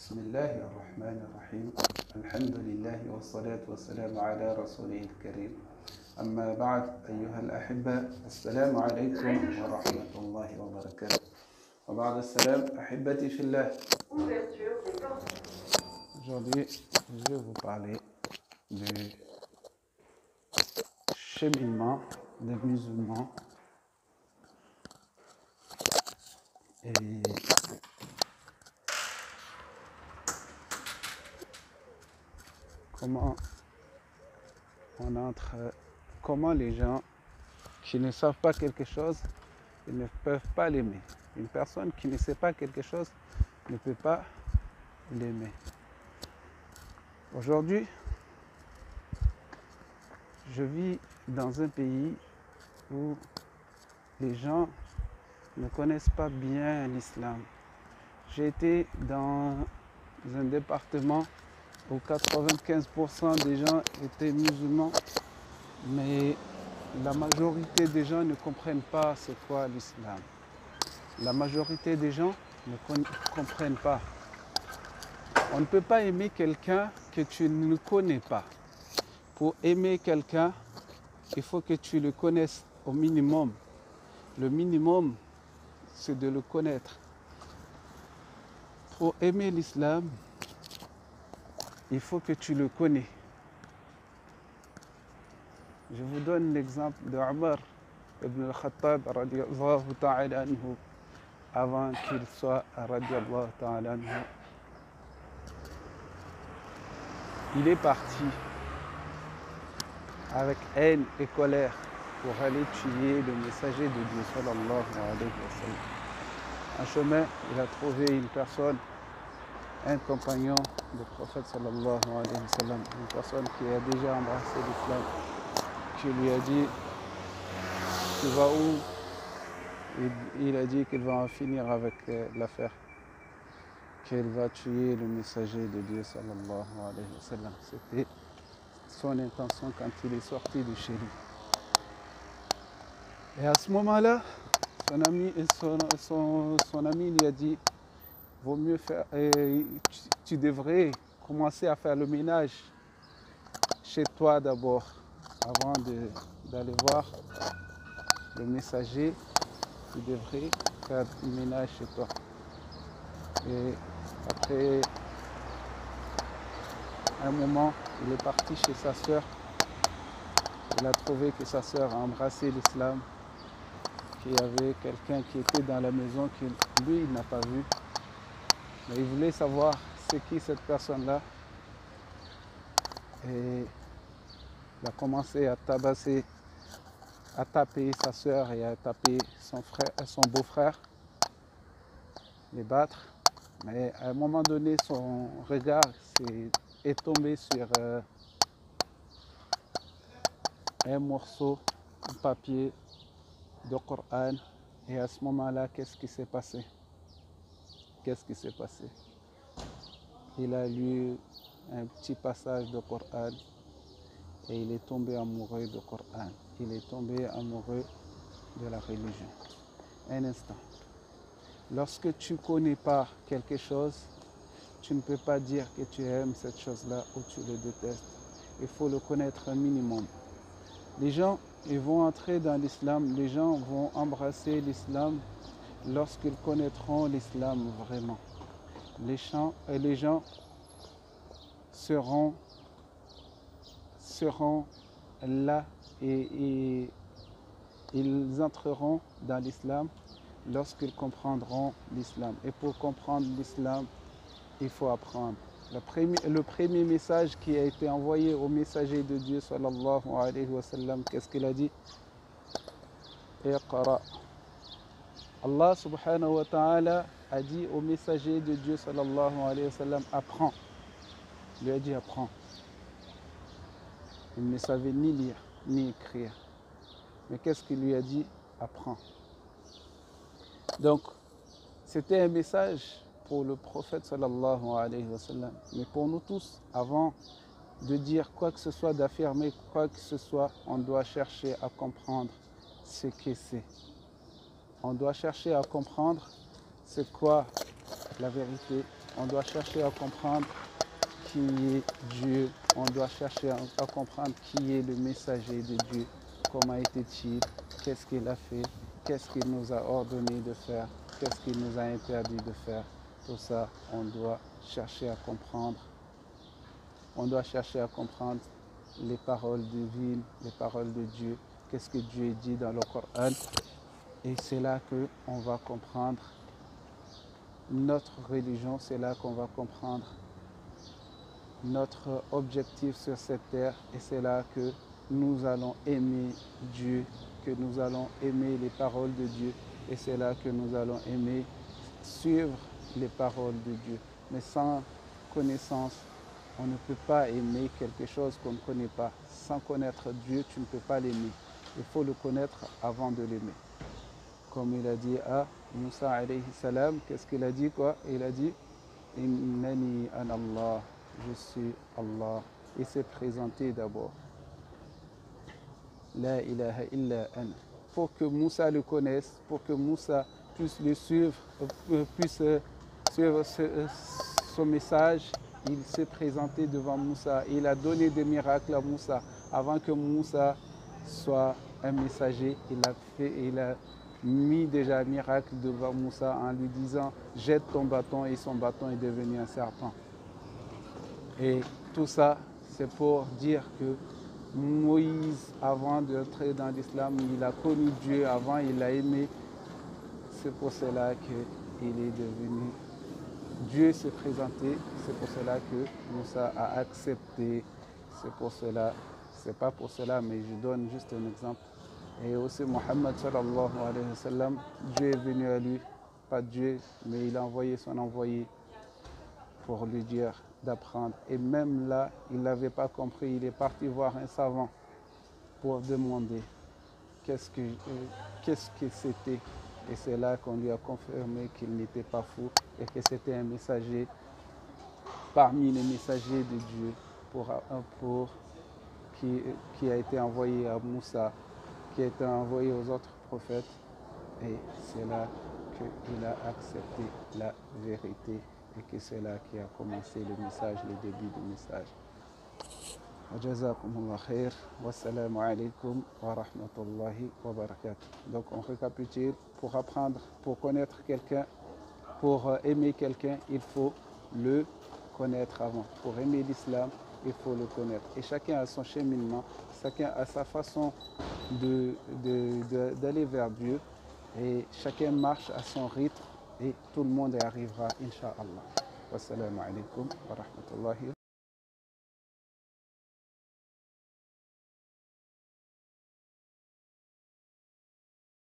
بسم الله الرحمن الرحيم الحمد لله والصلاة والسلام على رسوله الكريم أما بعد أيها الأحبة السلام عليكم ورحمة الله وبركاته وبعد السلام أحبتي في الله. Aujourd'hui, je vais vous parler du cheminement des musulmans et comment les gens qui ne savent pas quelque chose, ils ne peuvent pas l'aimer. Une personne qui ne sait pas quelque chose ne peut pas l'aimer. Aujourd'hui, je vis dans un pays où les gens ne connaissent pas bien l'islam. J'ai été dans un département où 95% des gens étaient musulmans, mais la majorité des gens ne comprennent pas c'est quoi l'islam. La majorité des gens ne comprennent pas. On ne peut pas aimer quelqu'un que tu ne connais pas. Pour aimer quelqu'un, il faut que tu le connaisses au minimum. Le minimum, c'est de le connaître. Pour aimer l'islam, il faut que tu le connais. Je vous donne l'exemple de Omar ibn al-Khattab radiyallahu ta'ala anhu, avant qu'il soit radiyallahu ta'ala anhu. Il est parti avec haine et colère pour aller tuer le messager de Dieu sallallahu alayhi wa sallam. En chemin, il a trouvé une personne, un compagnon du prophète sallallahu alayhi wa sallam, une personne qui a déjà embrassé l'islam, qui lui a dit tu vas où? Il a dit qu'il va en finir avec l'affaire, qu'il va tuer le messager de Dieu sallallahu alayhi wa sallam. C'était son intention quand il est sorti de chez lui. Et à ce moment-là, son ami lui a dit vaut mieux faire, tu devrais commencer à faire le ménage chez toi d'abord, avant d'aller voir le messager. Tu devrais faire le ménage chez toi. Et après un moment, il est parti chez sa sœur. Il a trouvé que sa sœur a embrassé l'islam, qu'il y avait quelqu'un qui était dans la maison que lui, il n'a pas vu. Mais il voulait savoir c'est qui cette personne-là. Et il a commencé à tabasser, à taper sa sœur et à taper son beau-frère, les battre. Mais à un moment donné, son regard est tombé sur un morceau de papier de Coran. Et à ce moment-là, qu'est-ce qui s'est passé? Il a lu un petit passage de Coran et il est tombé amoureux du Coran. Il est tombé amoureux de la religion. Un instant. Lorsque tu ne connais pas quelque chose, tu ne peux pas dire que tu aimes cette chose-là ou tu le détestes. Il faut le connaître un minimum. Les gens, ils vont entrer dans l'islam, les gens vont embrasser l'islam lorsqu'ils connaîtront l'islam vraiment. Les gens seront là et ils entreront dans l'islam lorsqu'ils comprendront l'islam. Et pour comprendre l'islam, il faut apprendre. Le premier message qui a été envoyé au messager de Dieu sallallahu alayhi wa sallam, qu'est-ce qu'il a dit? Iqra. Allah subhanahu wa ta'ala a dit au messager de Dieu sallallahu alayhi wa sallam, apprends. Il lui a dit apprends. Il ne savait ni lire ni écrire. Mais qu'est-ce qu'il lui a dit? Apprends. Donc, c'était un message pour le prophète sallallahu alayhi wa sallam. Mais pour nous tous, avant de dire quoi que ce soit, d'affirmer quoi que ce soit, on doit chercher à comprendre ce que c'est. On doit chercher à comprendre c'est quoi la vérité On doit chercher à comprendre qui est Dieu. On doit chercher à comprendre qui est le messager de Dieu. Comment était-il? Qu'est-ce qu'il a fait? Qu'est-ce qu'il nous a ordonné de faire? Qu'est-ce qu'il nous a interdit de faire? Tout ça, on doit chercher à comprendre. On doit chercher à comprendre les paroles divines, les paroles de Dieu. Qu'est-ce que Dieu dit dans le Coran? Et c'est là qu'on va comprendre notre religion, c'est là qu'on va comprendre notre objectif sur cette terre, et c'est là que nous allons aimer Dieu, que nous allons aimer les paroles de Dieu, et c'est là que nous allons aimer suivre les paroles de Dieu. Mais sans connaissance, on ne peut pas aimer quelque chose qu'on ne connaît pas. Sans connaître Dieu, tu ne peux pas l'aimer. Il faut le connaître avant de l'aimer. Comme il a dit à Moussa alayhi salam, qu'est-ce qu'il a dit quoi? Il a dit Innani an Allah, je suis Allah. Il s'est présenté d'abord. La ilaha illa an. Pour que Moussa le connaisse, pour que Moussa puisse le suivre, puisse suivre son message, il s'est présenté devant Moussa. Il a donné des miracles à Moussa. Avant que Moussa soit un messager, il a mis déjà un miracle devant Moussa en lui disant « Jette ton bâton » et son bâton est devenu un serpent. Et tout ça, c'est pour dire que Moïse, avant d'entrer dans l'islam, il a connu Dieu, avant il l'a aimé. C'est pour cela qu'il est devenu. Dieu s'est présenté, c'est pour cela que Moussa a accepté. C'est pour cela, c'est pas pour cela, mais je donne juste un exemple. Et aussi Mohammed sallallahu alayhi wa sallam, Dieu est venu à lui, pas Dieu, mais il a envoyé son envoyé pour lui dire d'apprendre. Et même là, il n'avait pas compris, il est parti voir un savant pour demander qu'est-ce que c'était. Et c'est là qu'on lui a confirmé qu'il n'était pas fou et que c'était un messager parmi les messagers de Dieu qui a été envoyé à Moussa, qui a été envoyé aux autres prophètes. Et c'est là qu'il a accepté la vérité et que c'est là qui a commencé le message, le début du message. Jazakumullah khair. Wassalamu alaikum wa rahmatullahi wa barakatuh. Donc on récapitule, pour apprendre, pour connaître quelqu'un, pour aimer quelqu'un, il faut le connaître avant. Pour aimer l'islam, il faut le connaître. Et chacun a son cheminement, chacun a sa façon d'aller vers Dieu. Et chacun marche à son rythme et tout le monde y arrivera, Inch'Allah. Wassalamu alaikum wa rahmatullahi.